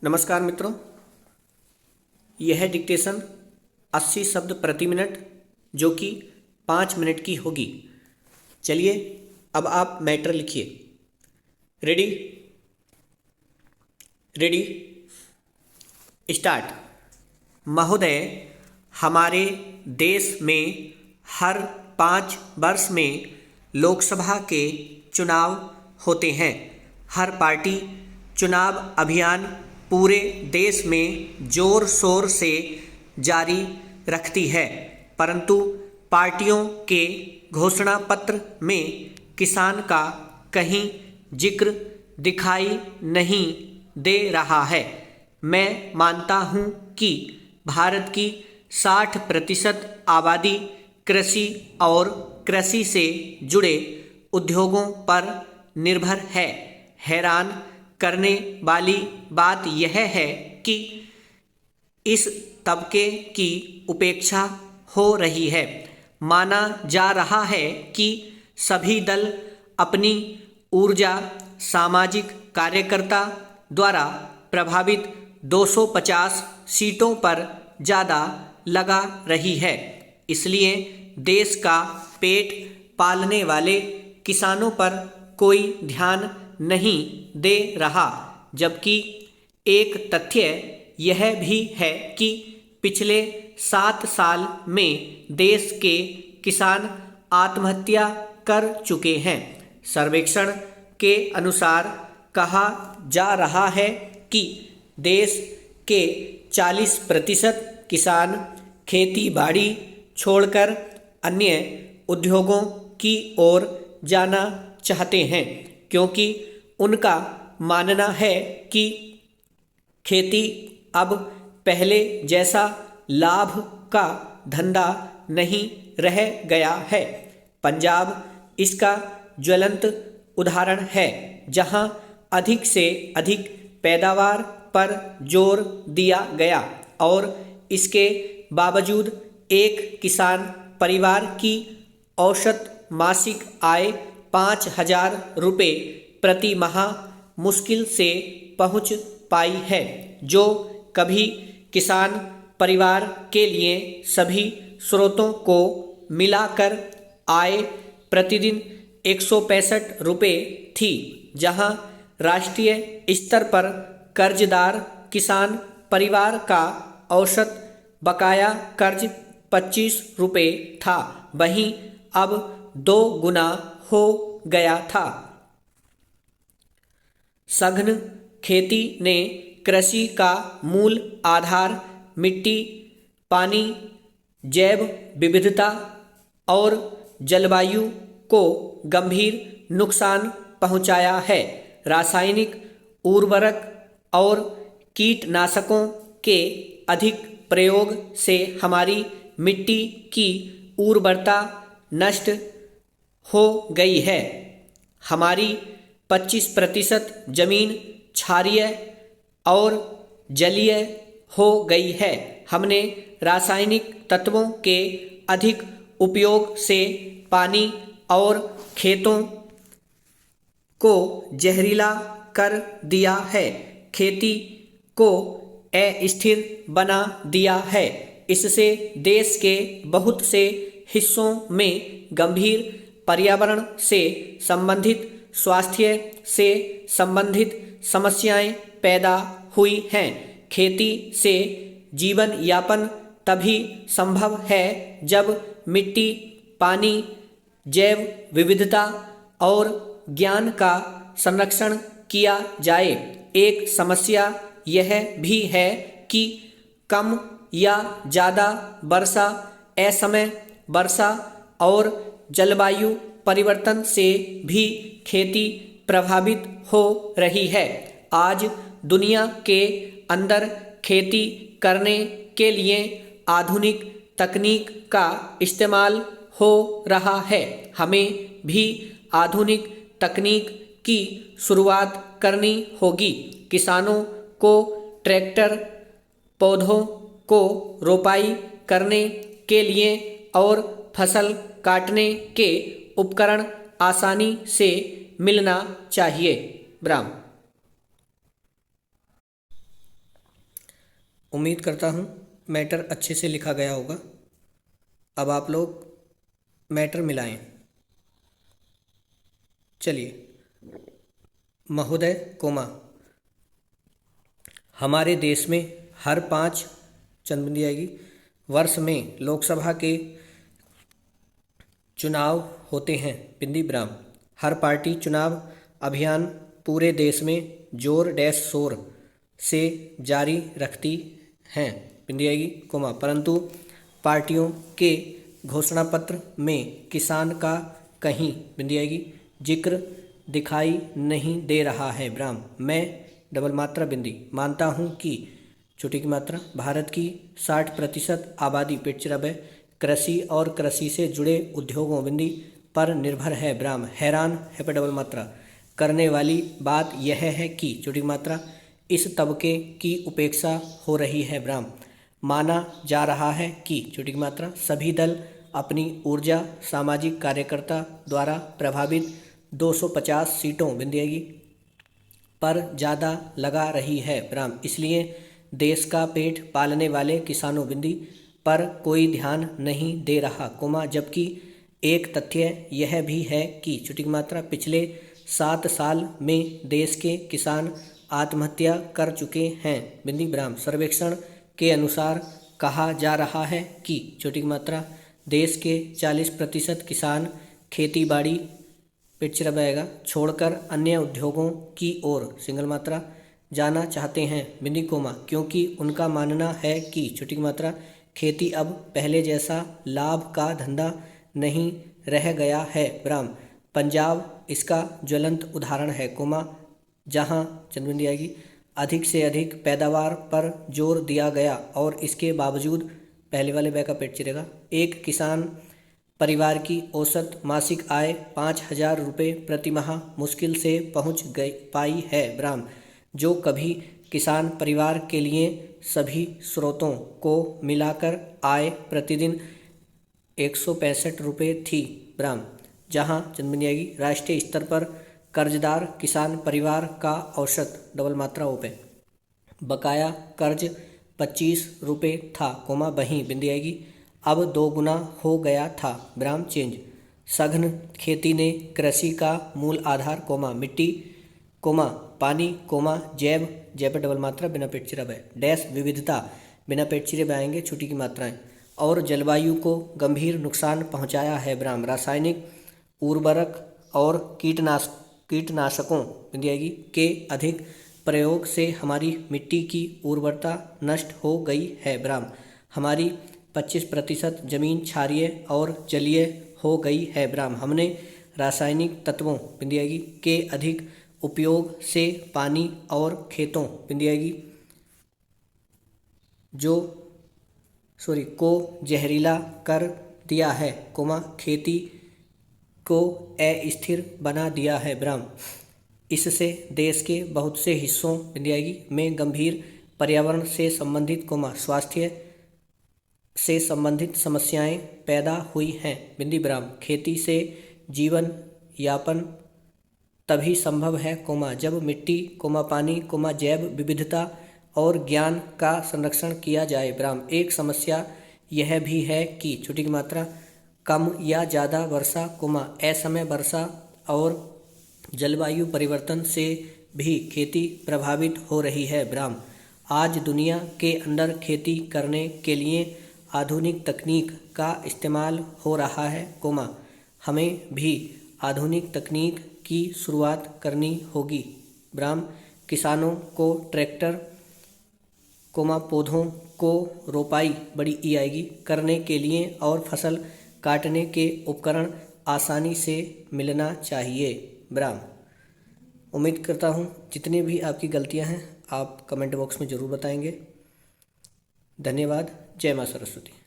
नमस्कार मित्रों, यह डिक्टेशन 80 शब्द प्रति मिनट जो कि 5 मिनट की होगी। चलिए अब आप मैटर लिखिए। Ready ready start. महोदय, हमारे देश में हर 5 वर्ष में लोकसभा के चुनाव होते हैं। हर पार्टी चुनाव अभियान पूरे देश में जोर शोर से जारी रखती है, परंतु पार्टियों के घोषणा पत्र में किसान का कहीं जिक्र दिखाई नहीं दे रहा है। मैं मानता हूं कि भारत की 60% आबादी कृषि और कृषि से जुड़े उद्योगों पर निर्भर है। हैरान करने वाली बात यह है कि इस तबके की उपेक्षा हो रही है। माना जा रहा है कि सभी दल अपनी ऊर्जा सामाजिक कार्यकर्ता द्वारा प्रभावित 250 सीटों पर ज़्यादा लगा रही है, इसलिए देश का पेट पालने वाले किसानों पर कोई ध्यान नहीं दे रहा। जबकि एक तथ्य यह भी है कि पिछले 7 साल में देश के किसान आत्महत्या कर चुके हैं। सर्वेक्षण के अनुसार कहा जा रहा है कि देश के 40% किसान खेती बाड़ी छोड़कर अन्य उद्योगों की ओर जाना चाहते हैं, क्योंकि उनका मानना है कि खेती अब पहले जैसा लाभ का धंधा नहीं रह गया है। पंजाब इसका ज्वलंत उदाहरण है, जहां अधिक से अधिक पैदावार पर जोर दिया गया और इसके बावजूद एक किसान परिवार की औसत मासिक आय 5,000 रुपये प्रति माह मुश्किल से पहुंच पाई है, जो कभी किसान परिवार के लिए सभी स्रोतों को मिलाकर आय प्रतिदिन 165 रुपये थी, जहां राष्ट्रीय स्तर पर कर्जदार किसान परिवार का औसत बकाया कर्ज 25 रुपये था, वहीं अब 2 गुना हो गया था। सघन खेती ने कृषि का मूल आधार मिट्टी, पानी, जैव विविधता और जलवायु को गंभीर नुकसान पहुंचाया है। रासायनिक उर्वरक और कीटनाशकों के अधिक प्रयोग से हमारी मिट्टी की उर्वरता नष्ट हो गई है। हमारी 25% जमीन क्षारीय और जलीय हो गई है। हमने रासायनिक तत्वों के अधिक उपयोग से पानी और खेतों को जहरीला कर दिया है, खेती को अस्थिर बना दिया है। इससे देश के बहुत से हिस्सों में गंभीर पर्यावरण से संबंधित, स्वास्थ्य से संबंधित समस्याएं पैदा हुई हैं। खेती से जीवन यापन तभी संभव है जब मिट्टी, पानी, जैव विविधता और ज्ञान का संरक्षण किया जाए। एक समस्या यह भी है कि कम या ज़्यादा वर्षा, असमय वर्षा और जलवायु परिवर्तन से भी खेती प्रभावित हो रही है। आज दुनिया के अंदर खेती करने के लिए आधुनिक तकनीक का इस्तेमाल हो रहा है। हमें भी आधुनिक तकनीक की शुरुआत करनी होगी। किसानों को ट्रैक्टर, पौधों को रोपाई करने के लिए और फसल काटने के उपकरण आसानी से मिलना चाहिए। ब्राह्म। उम्मीद करता हूँ मैटर अच्छे से लिखा गया होगा। अब आप लोग मैटर मिलाएं। चलिए। महोदय कोमा, हमारे देश में हर 5 चंदबिंदी आएगी वर्ष में लोकसभा के चुनाव होते हैं बिंदी विराम। हर पार्टी चुनाव अभियान पूरे देश में जोर डैश शोर से जारी रखती हैं बिंदी आएगी कोमा, परंतु पार्टियों के घोषणा पत्र में किसान का कहीं बिंदी आएगी जिक्र दिखाई नहीं दे रहा है विराम। मैं डबल मात्रा बिंदी मानता हूँ कि छोटी की मात्रा भारत की 60% आबादी पेटचरब कृषि और कृषि से जुड़े उद्योगों बिंदी पर निर्भर है विराम। हैरान है पे डबल मात्रा करने वाली बात यह है कि छोटी मात्रा इस तबके की उपेक्षा हो रही है विराम। माना जा रहा है कि छोटी की मात्रा सभी दल अपनी ऊर्जा सामाजिक कार्यकर्ता द्वारा प्रभावित 250 सीटों बिंदी पर ज़्यादा लगा रही है विराम। इसलिए देश का पेट पालने वाले किसानों बिंदी पर कोई ध्यान नहीं दे रहा कोमा, जबकि एक तथ्य यह भी है कि छोटी की मात्रा पिछले 7 साल में देश के किसान आत्महत्या कर चुके हैं बिंदी विराम। सर्वेक्षण के अनुसार कहा जा रहा है कि छोटी की मात्रा देश के 40% किसान खेती बाड़ी पेटचरब आएगा छोड़कर अन्य उद्योगों की ओर सिंगल मात्रा जाना चाहते हैं बिंदी कोमा, क्योंकि उनका मानना है कि छोटी की मात्रा खेती अब पहले जैसा लाभ का धंधा नहीं रह गया है विराम। पंजाब इसका ज्वलंत उदाहरण है कोमा, जहां चंदबिंदी आएगी अधिक से अधिक पैदावार पर जोर दिया गया और इसके बावजूद पहले वाले बै का पेट चिरेगा। एक किसान परिवार की औसत मासिक आय 5,000 रुपये प्रति माह मुश्किल से पहुंच पाई है विराम, जो कभी किसान परिवार के लिए सभी स्रोतों को मिलाकर आय प्रतिदिन 165 रुपये थी विराम। जहां चंदबिंदी आएगी राष्ट्रीय स्तर पर कर्जदार किसान परिवार का औसत डबल मात्रा ओपे बकाया कर्ज 25 रुपये था कोमा, वहीं बिंदी आएगी अब 2 गुना हो गया था विराम चेंज। सघन खेती ने कृषि का मूल आधार कोमा मिट्टी कोमा पानी कोमा जैव पर डबल मात्रा बिना पेट चिरे है डैश विविधता बिना पेट चिरे आएंगे छुट्टी की मात्राएं और जलवायु को गंभीर नुकसान पहुंचाया है विराम। रासायनिक उर्वरक और कीटनाशकों बिंदी आएगी के अधिक प्रयोग से हमारी मिट्टी की उर्वरता नष्ट हो गई है विराम। हमारी 25% जमीन क्षारीय और जलीय हो गई है विराम। हमने रासायनिक तत्वों बिंदी आएगी के अधिक उपयोग से पानी और खेतों बिंदी आएगी को जहरीला कर दिया है कोमा खेती को अस्थिर बना दिया है विराम। इससे देश के बहुत से हिस्सों बिंदी आएगी में गंभीर पर्यावरण से संबंधित कोमा स्वास्थ्य से संबंधित समस्याएं पैदा हुई हैं बिंदी विराम। खेती से जीवन यापन तभी संभव है कोमा जब मिट्टी कोमा पानी कोमा जैव विविधता और ज्ञान का संरक्षण किया जाए विराम। एक समस्या यह भी है कि छोटी की मात्रा कम या ज़्यादा वर्षा कोमा असमय वर्षा और जलवायु परिवर्तन से भी खेती प्रभावित हो रही है विराम। आज दुनिया के अंदर खेती करने के लिए आधुनिक तकनीक का इस्तेमाल हो रहा है कोमा हमें भी आधुनिक तकनीक की शुरुआत करनी होगी विराम। किसानों को ट्रैक्टर कोमा पौधों को रोपाई बड़ी ई आएगी करने के लिए और फसल काटने के उपकरण आसानी से मिलना चाहिए विराम। उम्मीद करता हूँ जितनी भी आपकी गलतियाँ हैं आप कमेंट बॉक्स में ज़रूर बताएंगे। धन्यवाद। जय माँ सरस्वती।